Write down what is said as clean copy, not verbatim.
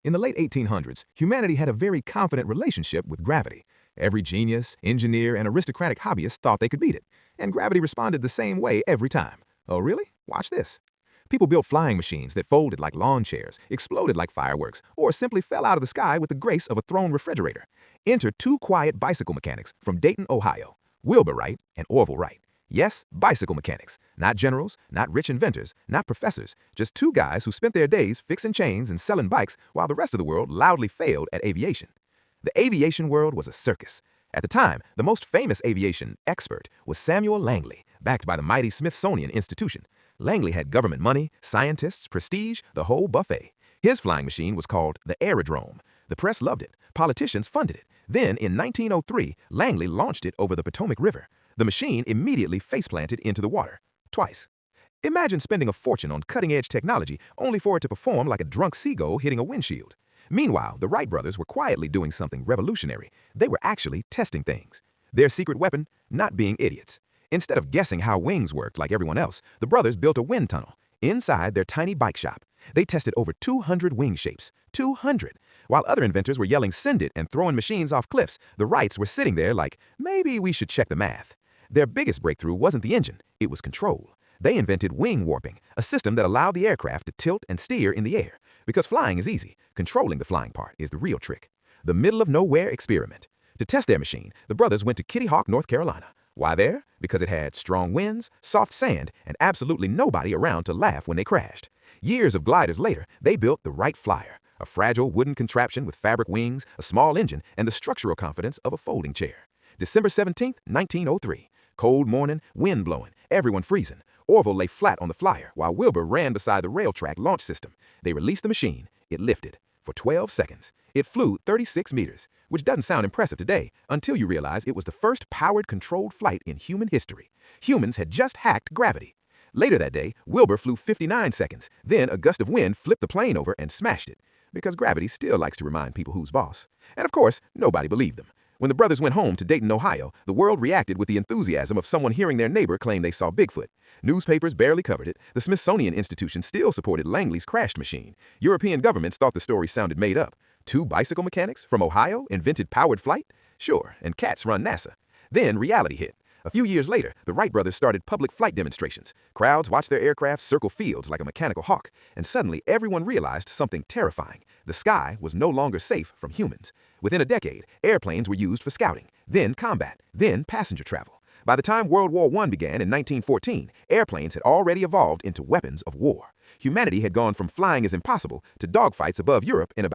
In the late 1800s, humanity had a very confident relationship with gravity. Every genius, engineer, and aristocratic hobbyist thought they could beat it, and gravity responded the same way every time. Oh, really? Watch this. People built flying machines that folded like lawn chairs, exploded like fireworks, or simply fell out of the sky with the grace of a thrown refrigerator. Enter two quiet bicycle mechanics from Dayton, Ohio, Wilbur Wright and Orville Wright. Yes, bicycle mechanics. Not generals, not rich inventors, not professors. Just two guys who spent their days fixing chains and selling bikes while the rest of the world loudly failed at aviation. The aviation world was a circus. At the time, the most famous aviation expert was Samuel Langley, backed by the mighty Smithsonian Institution. Langley had government money, scientists, prestige, the whole buffet. His flying machine was called the Aerodrome. The press loved it. Politicians funded it. Then, in 1903, Langley launched it over the Potomac River. The machine immediately face-planted into the water. Twice. Imagine spending a fortune on cutting-edge technology only for it to perform like a drunk seagull hitting a windshield. Meanwhile, the Wright brothers were quietly doing something revolutionary. They were actually testing things. Their secret weapon? Not being idiots. Instead of guessing how wings worked like everyone else, the brothers built a wind tunnel inside their tiny bike shop. They tested over 200 wing shapes. 200! While other inventors were yelling "send it" and throwing machines off cliffs, the Wrights were sitting there like, maybe we should check the math. Their biggest breakthrough wasn't the engine, it was control. They invented wing warping, a system that allowed the aircraft to tilt and steer in the air. Because flying is easy, controlling the flying part is the real trick. The middle-of-nowhere experiment. To test their machine, the brothers went to Kitty Hawk, North Carolina. Why there? Because it had strong winds, soft sand, and absolutely nobody around to laugh when they crashed. Years of gliders later, they built the Wright Flyer, a fragile wooden contraption with fabric wings, a small engine, and the structural confidence of a folding chair. December 17, 1903. Cold morning, wind blowing, everyone freezing. Orville lay flat on the Flyer while Wilbur ran beside the rail track launch system. They released the machine. It lifted. For 12 seconds. It flew 36 meters, which doesn't sound impressive today until you realize it was the first powered controlled flight in human history. Humans had just hacked gravity. Later that day, Wilbur flew 59 seconds. Then a gust of wind flipped the plane over and smashed it. Because gravity still likes to remind people who's boss. And of course, nobody believed them. When the brothers went home to Dayton, Ohio, the world reacted with the enthusiasm of someone hearing their neighbor claim they saw Bigfoot. Newspapers barely covered it. The Smithsonian Institution still supported Langley's crashed machine. European governments thought the story sounded made up. Two bicycle mechanics from Ohio invented powered flight? Sure, and cats run NASA. Then reality hit. A few years later, the Wright brothers started public flight demonstrations. Crowds watched their aircraft circle fields like a mechanical hawk, and suddenly everyone realized something terrifying. The sky was no longer safe from humans. Within a decade, airplanes were used for scouting, then combat, then passenger travel. By the time World War I began in 1914, airplanes had already evolved into weapons of war. Humanity had gone from flying is impossible to dogfights above Europe in about